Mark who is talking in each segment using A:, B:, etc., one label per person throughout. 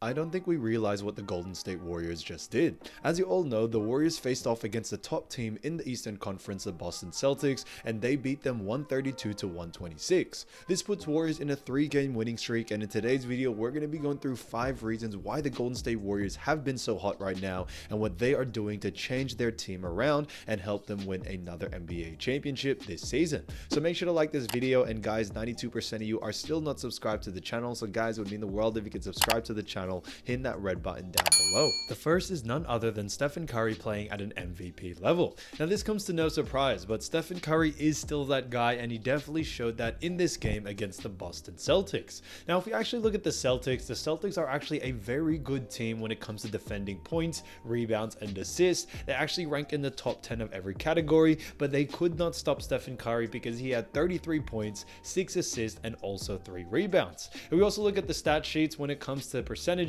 A: I don't think we realize what the Golden State Warriors just did. As you all know, the Warriors faced off against the top team in the Eastern Conference, the Boston Celtics, and they beat them 132 to 126. This puts Warriors in a 3-game winning streak, and in today's video, we're going to be going through 5 reasons why the Golden State Warriors have been so hot right now and what they are doing to change their team around and help them win another NBA championship this season. So make sure to like this video, and guys, 92% of you are still not subscribed to the channel, so guys, it would mean the world if you could subscribe to the channel, hitting that red button down below. The first is none other than Stephen Curry playing at an MVP level. Now this comes to no surprise, but Stephen Curry is still that guy, and he definitely showed that in this game against the Boston Celtics. Now if we actually look at the Celtics are actually a very good team when it comes to defending points, rebounds, and assists. They actually rank in the top 10 of every category, but they could not stop Stephen Curry because he had 33 points, 6 assists, and also 3 rebounds. If we also look at the stat sheets when it comes to percentages,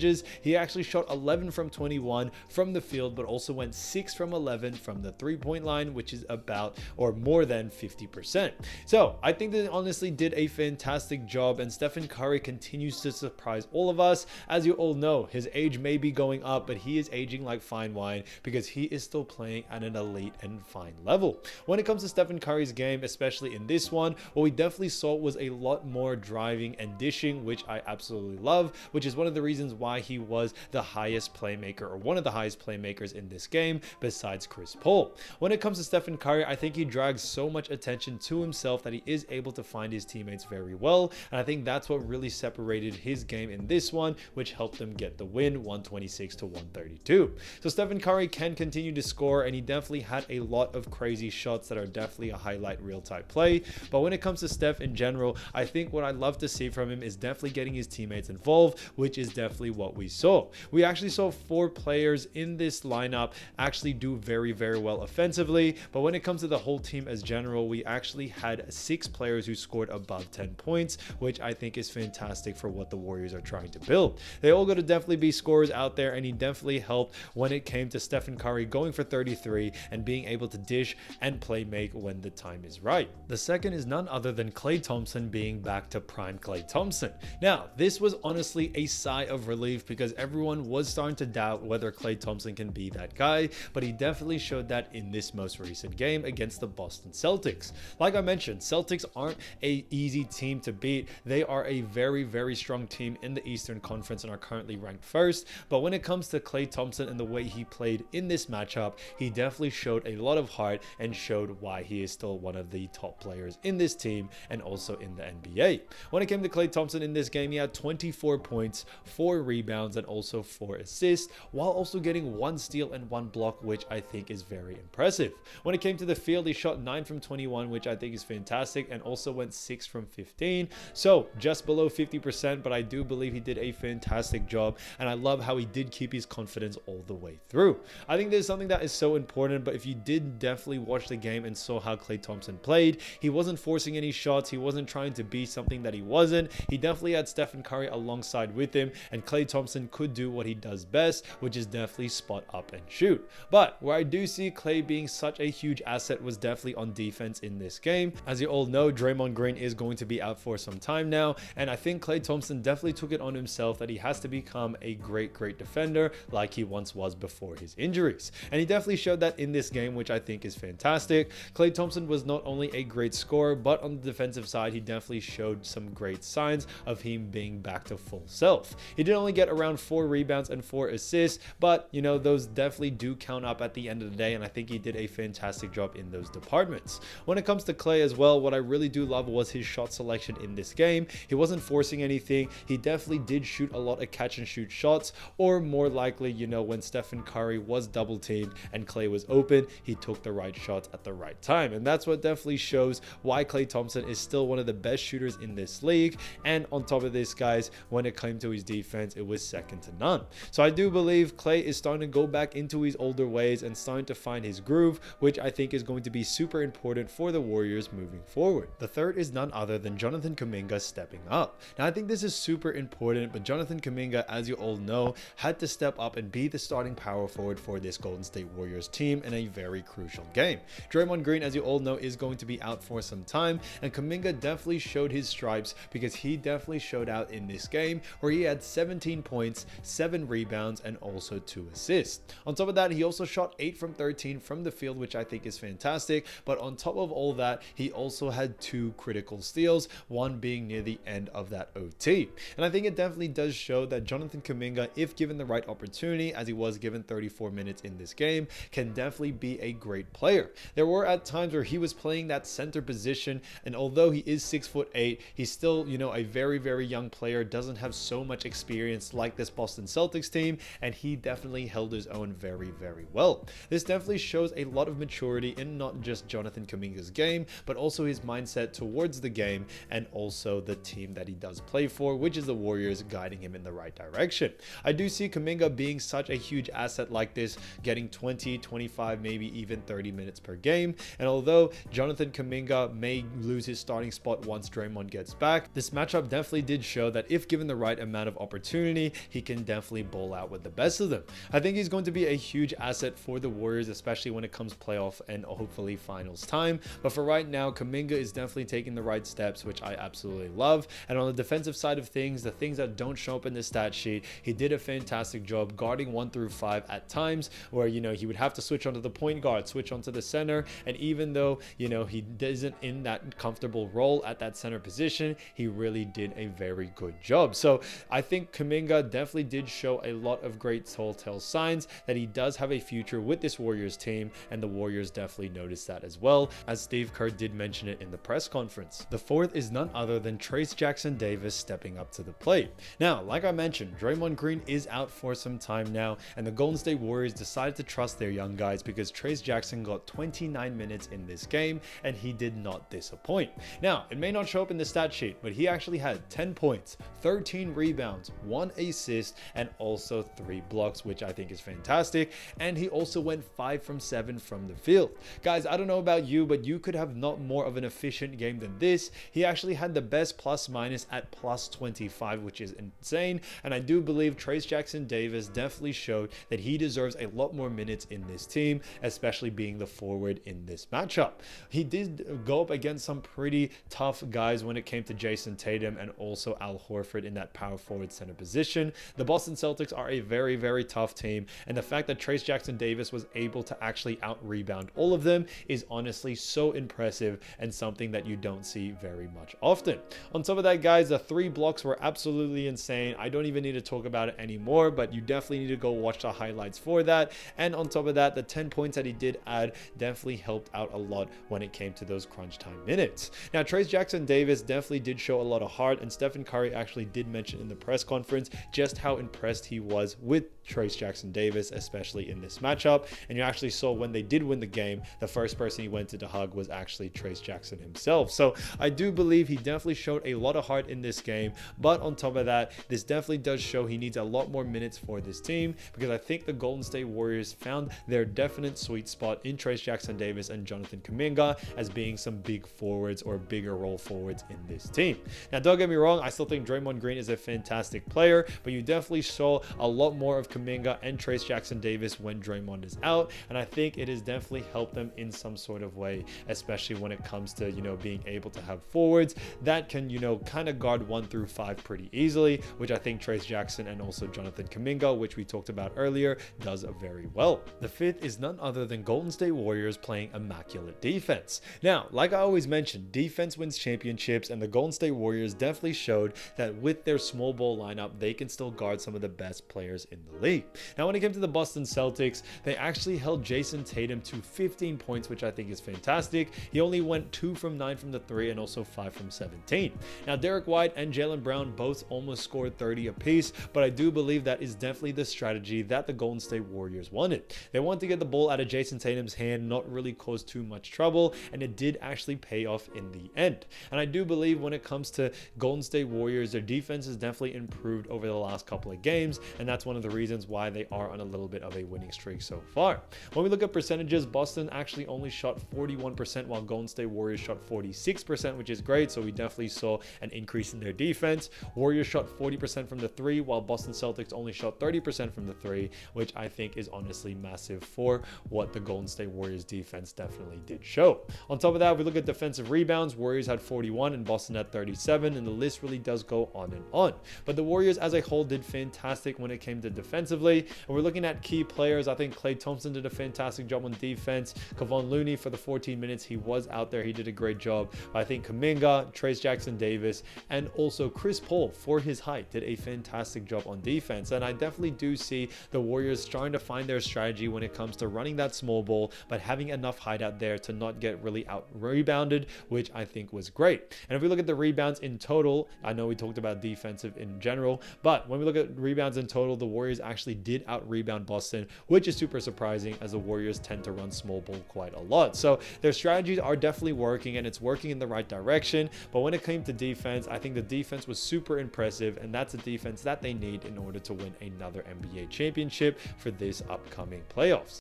A: he actually shot 11 from 21 from the field, but also went 6 from 11 from the 3-point line, which is about or more than 50%. So I think they honestly did a fantastic job, and Stephen Curry continues to surprise all of us. As you all know, his age may be going up, but he is aging like fine wine because he is still playing at an elite and fine level. When it comes to Stephen Curry's game, especially in this one, what we definitely saw was a lot more driving and dishing, which I absolutely love, which is one of the reasons why he was the highest playmaker, or one of the highest playmakers in this game besides Chris Paul. When it comes to Stephen Curry, I think he drags so much attention to himself that he is able to find his teammates very well, and I think that's what really separated his game in this one, which helped them get the win 126 to 132. So Stephen Curry can continue to score, and he definitely had a lot of crazy shots that are definitely a highlight reel type play. But when it comes to Steph in general, I think what I'd love to see from him is definitely getting his teammates involved, which is definitely what we saw. We actually saw 4 players in this lineup actually do very well offensively, but when it comes to the whole team as general, we actually had 6 players who scored above 10 points, which I think is fantastic for what the Warriors are trying to build. They all got to definitely be scorers out there, and he definitely helped when it came to Stephen Curry going for 33 and being able to dish and play make when the time is right. The second is none other than Klay Thompson being back to prime Klay Thompson. Now this was honestly a sigh of relief because everyone was starting to doubt whether Klay Thompson can be that guy, but he definitely showed that in this most recent game against the Boston Celtics. Like I mentioned, Celtics aren't an easy team to beat. They are a very strong team in the Eastern Conference and are currently ranked first, but when it comes to Klay Thompson and the way he played in this matchup, he definitely showed a lot of heart and showed why he is still one of the top players in this team and also in the NBA. When it came to Klay Thompson in this game, he had 24 points, 4 rebounds, and also 4 assists, while also getting 1 steal and 1 block, which I think is very impressive. When it came to the field, he shot 9 from 21, which I think is fantastic, and also went 6 from 15, so just below 50%, but I do believe he did a fantastic job, and I love how he did keep his confidence all the way through. I think there's something that is so important, but if you did definitely watch the game and saw how Klay Thompson played, he wasn't forcing any shots, he wasn't trying to be something that he wasn't. He definitely had Stephen Curry alongside with him, and Klay Thompson could do what he does best, which is definitely spot up and shoot. But where I do see Klay being such a huge asset was definitely on defense in this game. As you all know, Draymond Green is going to be out for some time now, and I think Klay Thompson definitely took it on himself that he has to become a great defender like he once was before his injuries, and he definitely showed that in this game, which I think is fantastic. Klay Thompson was not only a great scorer, but on the defensive side, he definitely showed some great signs of him being back to full self. He did only get around 4 rebounds and 4 assists, but you know, those definitely do count up at the end of the day, and I think he did a fantastic job in those departments. When it comes to Klay as well, what I really do love was his shot selection in this game. He wasn't forcing anything. He definitely did shoot a lot of catch and shoot shots, or more likely, you know, when Stephen Curry was double teamed and Klay was open, he took the right shots at the right time, and that's what definitely shows why Klay Thompson is still one of the best shooters in this league. And on top of this, guys, when it came to his defense, it was second to none. So I do believe Klay is starting to go back into his older ways and starting to find his groove, which I think is going to be super important for the Warriors moving forward. The third is none other than Jonathan Kuminga stepping up. Now I think this is super important, but Jonathan Kuminga, as you all know, had to step up and be the starting power forward for this Golden State Warriors team in a very crucial game. Draymond Green, as you all know, is going to be out for some time, and Kuminga definitely showed his stripes because he definitely showed out in this game where he had 17 17 points, 7 rebounds, and also 2 assists. On top of that, he also shot 8 from 13 from the field, which I think is fantastic. But on top of all that, he also had 2 critical steals, one being near the end of that OT. And I think it definitely does show that Jonathan Kuminga, if given the right opportunity, as he was given 34 minutes in this game, can definitely be a great player. There were at times where he was playing that center position, and although he is 6'8", he's still, a very, very young player, doesn't have so much experience like this Boston Celtics team, and he definitely held his own very, very well. This definitely shows a lot of maturity in not just Jonathan Kuminga's game, but also his mindset towards the game and also the team that he does play for, which is the Warriors, guiding him in the right direction. I do see Kuminga being such a huge asset like this, getting 20, 25, maybe even 30 minutes per game. And although Jonathan Kuminga may lose his starting spot once Draymond gets back, this matchup definitely did show that if given the right amount of opportunity, he can definitely ball out with the best of them. I think he's going to be a huge asset for the Warriors, especially when it comes playoff and hopefully finals time. But for right now, Kuminga is definitely taking the right steps, which I absolutely love. And on the defensive side of things, the things that don't show up in the stat sheet, he did a fantastic job guarding 1 through 5 at times where, he would have to switch onto the point guard, switch onto the center. And even though, he isn't in that comfortable role at that center position, he really did a very good job. So I think Kuminga definitely did show a lot of great telltale signs that he does have a future with this Warriors team, and the Warriors definitely noticed that as well, as Steve Kerr did mention it in the press conference. The fourth is none other than Trayce Jackson-Davis stepping up to the plate. Now, like I mentioned, Draymond Green is out for some time now, and the Golden State Warriors decided to trust their young guys because Trayce Jackson got 29 minutes in this game, and he did not disappoint. Now, it may not show up in the stat sheet, but he actually had 10 points, 13 rebounds, 1 assist, and also 3 blocks, which I think is fantastic. And he also went 5 from 7 from the field. Guys, I don't know about you, but you could have not more of an efficient game than this. He actually had the best plus minus at plus 25, which is insane. And I do believe Trayce Jackson-Davis definitely showed that he deserves a lot more minutes in this team, especially being the forward in this matchup. He did go up against some pretty tough guys when it came to Jason Tatum and also Al Horford in that power forward center position. The Boston Celtics are a very, very tough team, and the fact that Trayce Jackson-Davis was able to actually out-rebound all of them is honestly so impressive and something that you don't see very much often. On top of that, guys, the 3 blocks were absolutely insane. I don't even need to talk about it anymore, but you definitely need to go watch the highlights for that. And on top of that, the 10 points that he did add definitely helped out a lot when it came to those crunch time minutes. Now, Trayce Jackson-Davis definitely did show a lot of heart, and Stephen Curry actually did mention in the press conference just how impressed he was with Trayce Jackson-Davis, especially in this matchup. And you actually saw when they did win the game, the first person he went to hug was actually Trayce Jackson himself. So I do believe he definitely showed a lot of heart in this game. But on top of that, this definitely does show he needs a lot more minutes for this team, because I think the Golden State Warriors found their definite sweet spot in Trayce Jackson-Davis and Jonathan Kuminga as being some big forwards or bigger role forwards in this team. Now, don't get me wrong, I still think Draymond Green is a fantastic player, but you definitely saw a lot more of Kuminga and Trayce Jackson-Davis when Draymond is out, and I think it has definitely helped them in some sort of way, especially when it comes to, being able to have forwards that can, kind of guard 1 through 5 pretty easily, which I think Trayce Jackson and also Jonathan Kuminga, which we talked about earlier, does very well. The fifth is none other than Golden State Warriors playing immaculate defense. Now, like I always mentioned, defense wins championships, and the Golden State Warriors definitely showed that with their small ball lineup, they can still guard some of the best players in the league. Now, when it came to the Boston Celtics, they actually held Jason Tatum to 15 points, which I think is fantastic. He only went 2 from 9 from the 3 and also 5 from 17. Now, Derek White and Jaylen Brown both almost scored 30 apiece, but I do believe that is definitely the strategy that the Golden State Warriors wanted. They wanted to get the ball out of Jason Tatum's hand, not really cause too much trouble, and it did actually pay off in the end. And I do believe when it comes to Golden State Warriors, their defense has definitely improved over the last couple of games, and that's one of the reasons reasons why they are on a little bit of a winning streak so far. When we look at percentages, Boston actually only shot 41% while Golden State Warriors shot 46%, which is great. So we definitely saw an increase in their defense. Warriors shot 40% from the three, while Boston Celtics only shot 30% from the three, which I think is honestly massive for what the Golden State Warriors defense definitely did show. On top of that, if we look at defensive rebounds, Warriors had 41 and Boston had 37, and the list really does go on and on. But the Warriors as a whole did fantastic when it came to defensively. And we're looking at key players. I think Klay Thompson did a fantastic job on defense. Kevon Looney, for the 14 minutes he was out there, he did a great job. I think Kuminga, Trayce Jackson-Davis, and also Chris Paul, for his height, did a fantastic job on defense. And I definitely do see the Warriors trying to find their strategy when it comes to running that small ball, but having enough height out there to not get really out rebounded, which I think was great. And if we look at the rebounds in total, I know we talked about defensive in general, but when we look at rebounds in total, the Warriors actually did out rebound Boston, which is super surprising as the Warriors tend to run small ball quite a lot. So their strategies are definitely working, and it's working in the right direction. But when it came to defense, I think the defense was super impressive, and that's a defense that they need in order to win another NBA championship for this upcoming playoffs.